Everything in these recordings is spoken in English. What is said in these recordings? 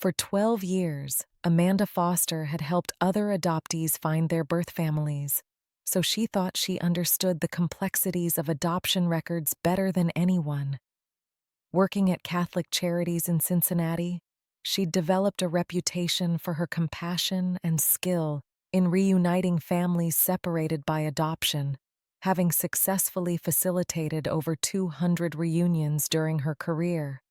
For 12 years, Amanda Foster had helped other adoptees find their birth families, so she thought she understood the complexities of adoption records better than anyone. Working at Catholic Charities in Cincinnati, she'd developed a reputation for her compassion and skill in reuniting families separated by adoption, having successfully facilitated over 200 reunions during her career.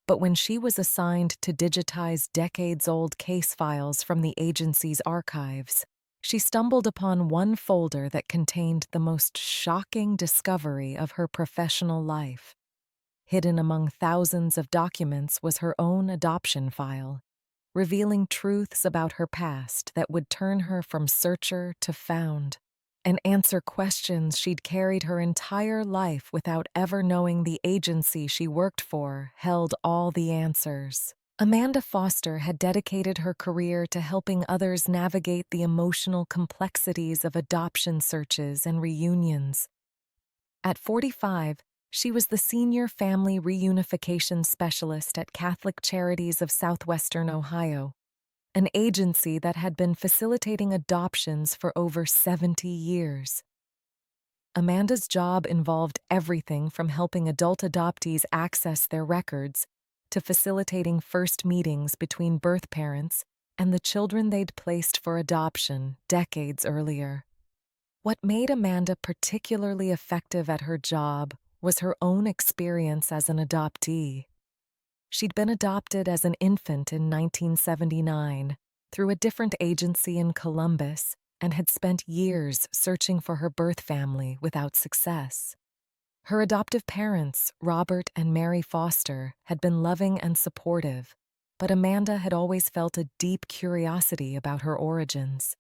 But when she was assigned to digitize decades-old case files from the agency's archives, she stumbled upon one folder that contained the most shocking discovery of her professional life. Hidden among thousands of documents was her own adoption file, revealing truths about her past that would turn her from searcher to found, and answer questions she'd carried her entire life without ever knowing the agency she worked for held all the answers. Amanda Foster had dedicated her career to helping others navigate the emotional complexities of adoption searches and reunions. At 45, she was the senior family reunification specialist at Catholic Charities of Southwestern Ohio, an agency that had been facilitating adoptions for over 70 years. Amanda's job involved everything from helping adult adoptees access their records to facilitating first meetings between birth parents and the children they'd placed for adoption decades earlier. What made Amanda particularly effective at her job was her own experience as an adoptee. She'd been adopted as an infant in 1979 through a different agency in Columbus and had spent years searching for her birth family without success. Her adoptive parents, Robert and Mary Foster, had been loving and supportive, but Amanda had always felt a deep curiosity about her origins.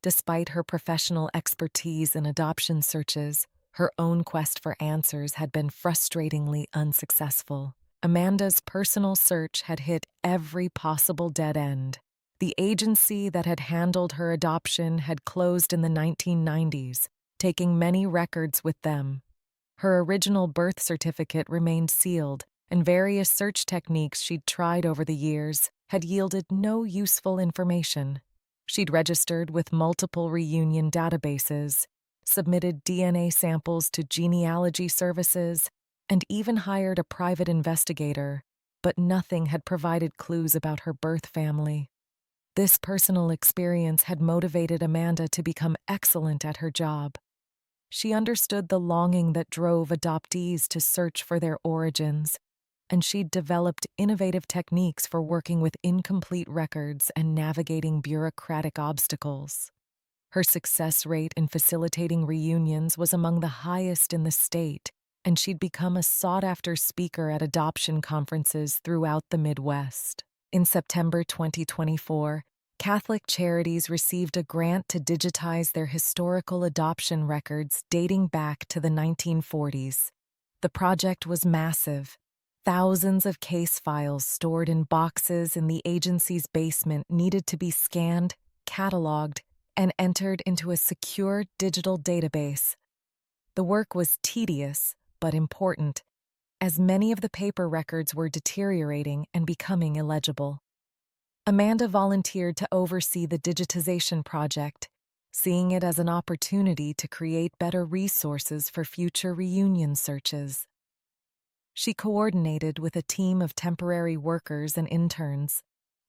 Despite her professional expertise in adoption searches, her own quest for answers had been frustratingly unsuccessful. Amanda's personal search had hit every possible dead end. The agency that had handled her adoption had closed in the 1990s, taking many records with them. Her original birth certificate remained sealed, and various search techniques she'd tried over the years had yielded no useful information. She'd registered with multiple reunion databases, submitted DNA samples to genealogy services, and even hired a private investigator, but nothing had provided clues about her birth family. This personal experience had motivated Amanda to become excellent at her job. She understood the longing that drove adoptees to search for their origins, and she'd developed innovative techniques for working with incomplete records and navigating bureaucratic obstacles. Her success rate in facilitating reunions was among the highest in the state, and she'd become a sought-after speaker at adoption conferences throughout the Midwest. In September 2024, Catholic Charities received a grant to digitize their historical adoption records dating back to the 1940s. The project was massive. Thousands of case files stored in boxes in the agency's basement needed to be scanned, cataloged, and entered into a secure digital database. The work was tedious but important, as many of the paper records were deteriorating and becoming illegible. Amanda volunteered to oversee the digitization project, seeing it as an opportunity to create better resources for future reunion searches. She coordinated with a team of temporary workers and interns,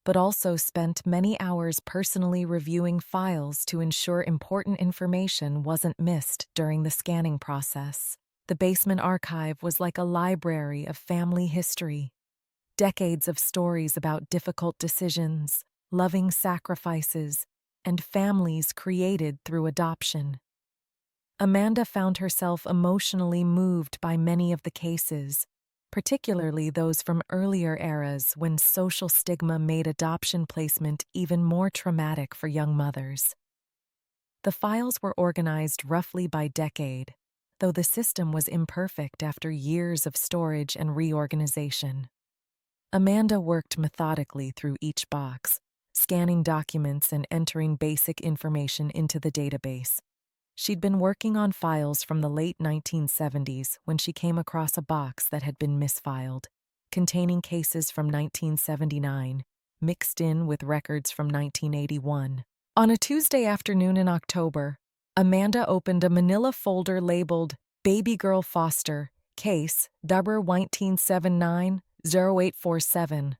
but also spent many hours personally reviewing files to ensure important information wasn't missed during the scanning process. The basement archive was like a library of family history. Decades of stories about difficult decisions, loving sacrifices, and families created through adoption. Amanda found herself emotionally moved by many of the cases, particularly those from earlier eras when social stigma made adoption placement even more traumatic for young mothers. The files were organized roughly by decade, though the system was imperfect after years of storage and reorganization. Amanda worked methodically through each box, scanning documents and entering basic information into the database. She'd been working on files from the late 1970s when she came across a box that had been misfiled, containing cases from 1979, mixed in with records from 1981. On a Tuesday afternoon in October, Amanda opened a manila folder labeled Baby Girl Foster, case number 1979-0847.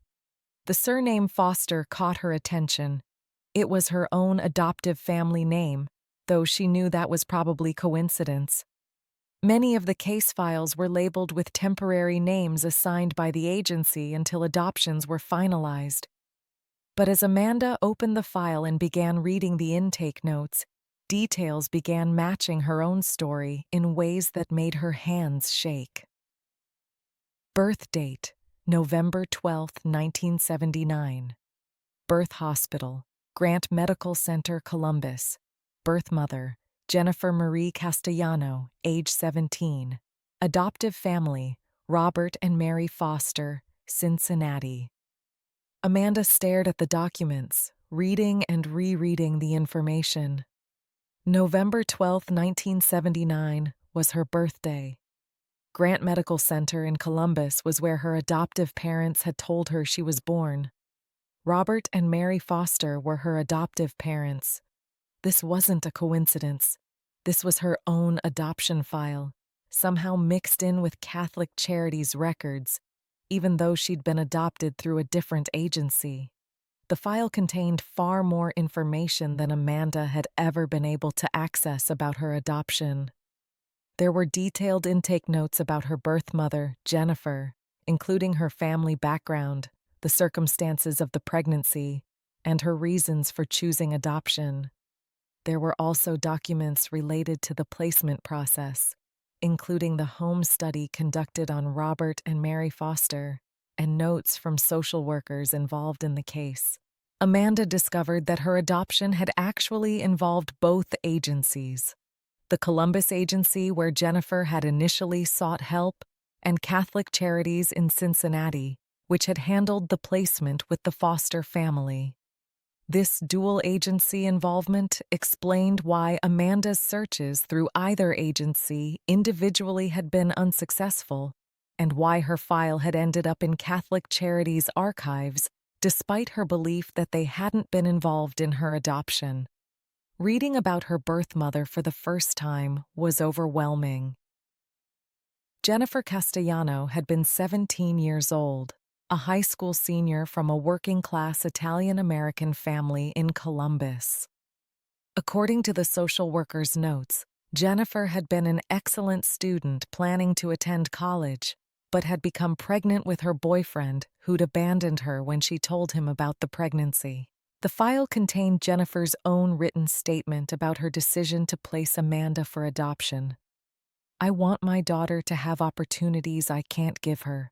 The surname Foster caught her attention. It was her own adoptive family name, though she knew that was probably coincidence. Many of the case files were labeled with temporary names assigned by the agency until adoptions were finalized. But as Amanda opened the file and began reading the intake notes, details began matching her own story in ways that made her hands shake. Birth date, November 12, 1979. Birth hospital, Grant Medical Center, Columbus. Birth mother, Jennifer Marie Castellano, age 17. Adoptive family, Robert and Mary Foster, Cincinnati. Amanda stared at the documents, reading and rereading the information. November 12, 1979 was her birthday. Grant Medical Center in Columbus was where her adoptive parents had told her she was born. Robert and Mary Foster were her adoptive parents. This wasn't a coincidence. This was her own adoption file, somehow mixed in with Catholic Charities records, even though she'd been adopted through a different agency. The file contained far more information than Amanda had ever been able to access about her adoption. There were detailed intake notes about her birth mother, Jennifer, including her family background, the circumstances of the pregnancy, and her reasons for choosing adoption. There were also documents related to the placement process, including the home study conducted on Robert and Mary Foster, and notes from social workers involved in the case. Amanda discovered that her adoption had actually involved both agencies: the Columbus agency, where Jennifer had initially sought help, and Catholic Charities in Cincinnati, which had handled the placement with the Foster family. This dual agency involvement explained why Amanda's searches through either agency individually had been unsuccessful, and why her file had ended up in Catholic Charities archives despite her belief that they hadn't been involved in her adoption. Reading about her birth mother for the first time was overwhelming. Jennifer Castellano had been 17 years old, a high school senior from a working-class Italian-American family in Columbus. According to the social worker's notes, Jennifer had been an excellent student planning to attend college, but had become pregnant with her boyfriend, who'd abandoned her when she told him about the pregnancy. The file contained Jennifer's own written statement about her decision to place Amanda for adoption. "I want my daughter to have opportunities I can't give her.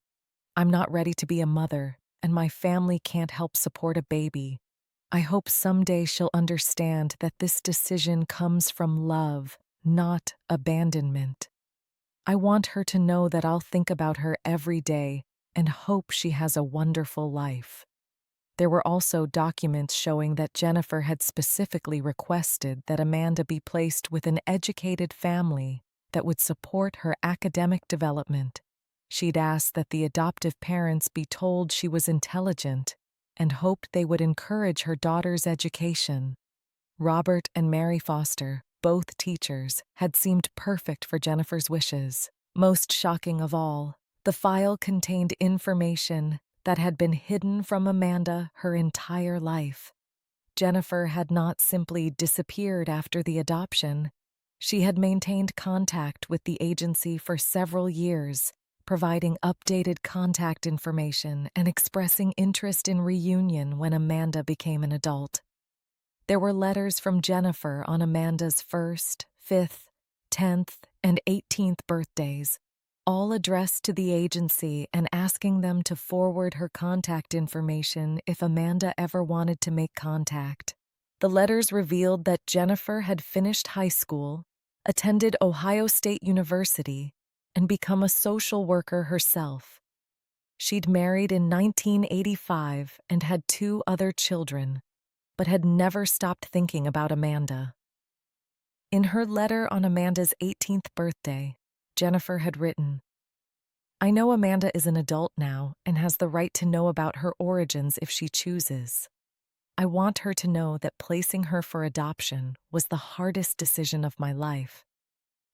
I'm not ready to be a mother, and my family can't help support a baby. I hope someday she'll understand that this decision comes from love, not abandonment. I want her to know that I'll think about her every day and hope she has a wonderful life." There were also documents showing that Jennifer had specifically requested that Amanda be placed with an educated family that would support her academic development. She'd asked that the adoptive parents be told she was intelligent and hoped they would encourage her daughter's education. Robert and Mary Foster, both teachers, had seemed perfect for Jennifer's wishes. Most shocking of all, the file contained information that had been hidden from Amanda her entire life. Jennifer had not simply disappeared after the adoption. She had maintained contact with the agency for several years, providing updated contact information and expressing interest in reunion when Amanda became an adult. There were letters from Jennifer on Amanda's 1st, 5th, 10th, and 18th birthdays, all addressed to the agency and asking them to forward her contact information if Amanda ever wanted to make contact. The letters revealed that Jennifer had finished high school, attended Ohio State University, and become a social worker herself. She'd married in 1985 and had 2 other children, but had never stopped thinking about Amanda. In her letter on Amanda's 18th birthday, Jennifer had written, I know Amanda is an adult now and has the right to know about her origins if she chooses. I want her to know that placing her for adoption was the hardest decision of my life,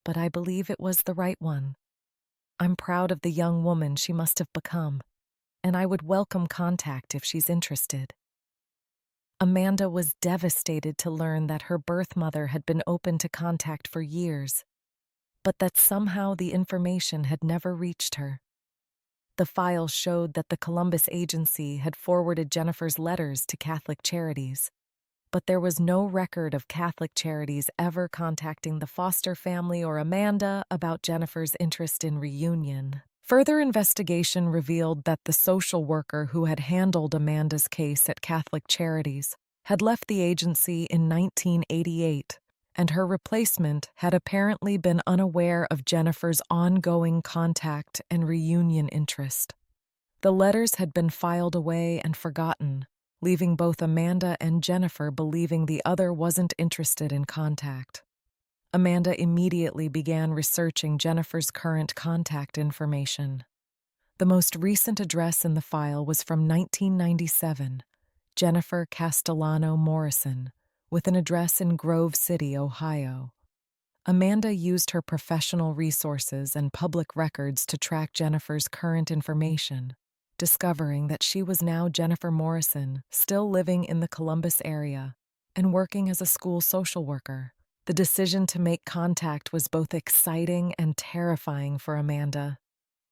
but I believe it was the right one. I'm proud of the young woman she must have become, and I would welcome contact if she's interested. Amanda was devastated to learn that her birth mother had been open to contact for years, but that somehow the information had never reached her. The file showed that the Columbus agency had forwarded Jennifer's letters to Catholic Charities, but there was no record of Catholic Charities ever contacting the foster family or Amanda about Jennifer's interest in reunion. Further investigation revealed that the social worker who had handled Amanda's case at Catholic Charities had left the agency in 1988, and her replacement had apparently been unaware of Jennifer's ongoing contact and reunion interest. The letters had been filed away and forgotten, leaving both Amanda and Jennifer believing the other wasn't interested in contact. Amanda immediately began researching Jennifer's current contact information. The most recent address in the file was from 1997, Jennifer Castellano Morrison, with an address in Grove City, Ohio. Amanda used her professional resources and public records to track Jennifer's current information, discovering that she was now Jennifer Morrison, still living in the Columbus area and working as a school social worker. The decision to make contact was both exciting and terrifying for Amanda.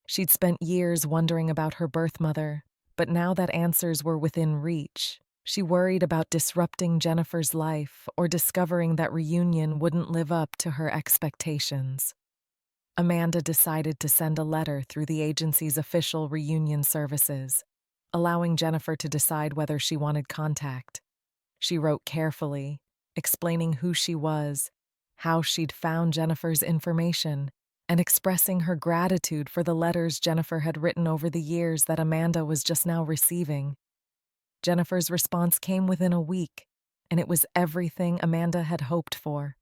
She'd spent years wondering about her birth mother, but now that answers were within reach, she worried about disrupting Jennifer's life or discovering that reunion wouldn't live up to her expectations. Amanda decided to send a letter through the agency's official reunion services, allowing Jennifer to decide whether she wanted contact. She wrote carefully, explaining who she was, how she'd found Jennifer's information, and expressing her gratitude for the letters Jennifer had written over the years that Amanda was just now receiving. Jennifer's response came within a week, and it was everything Amanda had hoped for.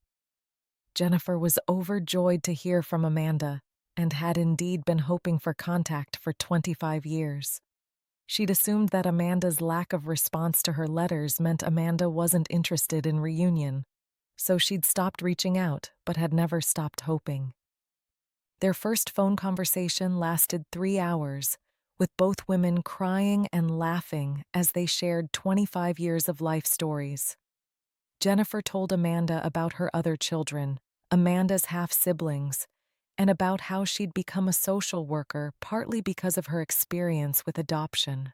Jennifer was overjoyed to hear from Amanda and had indeed been hoping for contact for 25 years. She'd assumed that Amanda's lack of response to her letters meant Amanda wasn't interested in reunion, so she'd stopped reaching out but had never stopped hoping. Their first phone conversation lasted 3 hours, with both women crying and laughing as they shared 25 years of life stories. Jennifer told Amanda about her other children, Amanda's half-siblings, and about how she'd become a social worker partly because of her experience with adoption.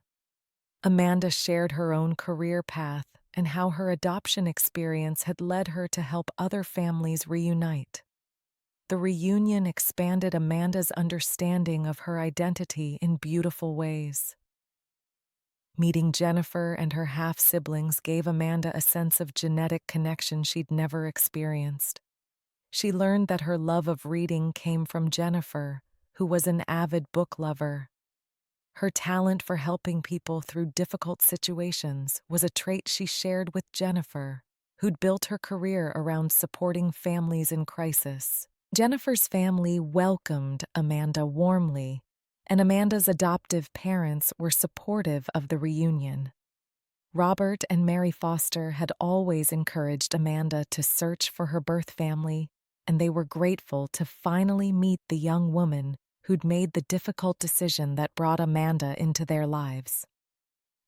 Amanda shared her own career path and how her adoption experience had led her to help other families reunite. The reunion expanded Amanda's understanding of her identity in beautiful ways. Meeting Jennifer and her half-siblings gave Amanda a sense of genetic connection she'd never experienced. She learned that her love of reading came from Jennifer, who was an avid book lover. Her talent for helping people through difficult situations was a trait she shared with Jennifer, who'd built her career around supporting families in crisis. Jennifer's family welcomed Amanda warmly, and Amanda's adoptive parents were supportive of the reunion. Robert and Mary Foster had always encouraged Amanda to search for her birth family, and they were grateful to finally meet the young woman who'd made the difficult decision that brought Amanda into their lives.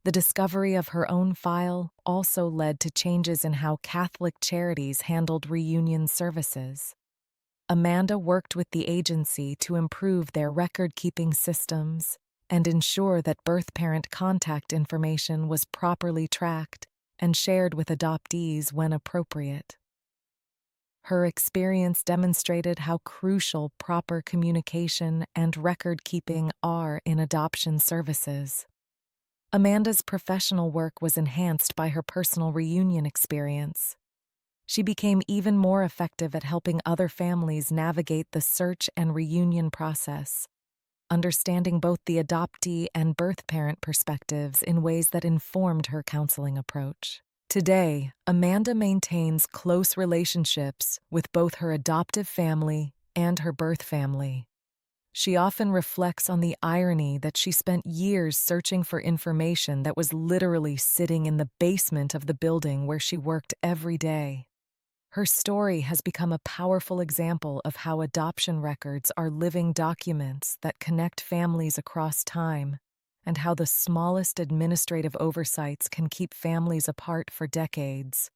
The discovery of her own file also led to changes in how Catholic Charities handled reunion services. Amanda worked with the agency to improve their record-keeping systems and ensure that birth parent contact information was properly tracked and shared with adoptees when appropriate. Her experience demonstrated how crucial proper communication and record-keeping are in adoption services. Amanda's professional work was enhanced by her personal reunion experience. She became even more effective at helping other families navigate the search and reunion process, understanding both the adoptee and birth parent perspectives in ways that informed her counseling approach. Today, Amanda maintains close relationships with both her adoptive family and her birth family. She often reflects on the irony that she spent years searching for information that was literally sitting in the basement of the building where she worked every day. Her story has become a powerful example of how adoption records are living documents that connect families across time, and how the smallest administrative oversights can keep families apart for decades.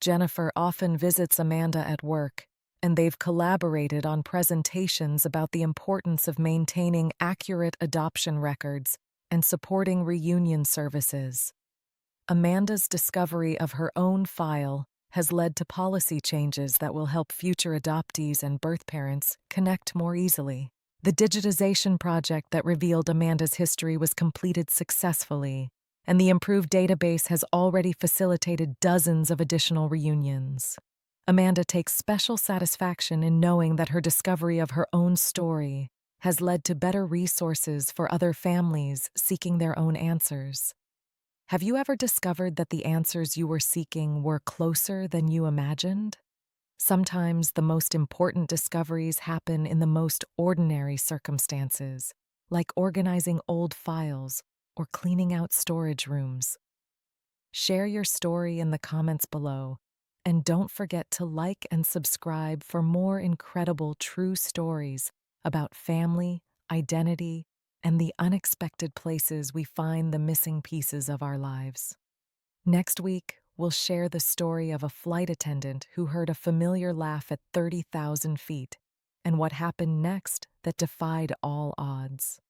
Jennifer often visits Amanda at work, and they've collaborated on presentations about the importance of maintaining accurate adoption records and supporting reunion services. Amanda's discovery of her own file has led to policy changes that will help future adoptees and birth parents connect more easily. The digitization project that revealed Amanda's history was completed successfully, and the improved database has already facilitated dozens of additional reunions. Amanda takes special satisfaction in knowing that her discovery of her own story has led to better resources for other families seeking their own answers. Have you ever discovered that the answers you were seeking were closer than you imagined? Sometimes the most important discoveries happen in the most ordinary circumstances, like organizing old files or cleaning out storage rooms. Share your story in the comments below, and don't forget to like and subscribe for more incredible true stories about family, identity, and the unexpected places we find the missing pieces of our lives. Next week, we'll share the story of a flight attendant who heard a familiar laugh at 30,000 feet, and what happened next that defied all odds.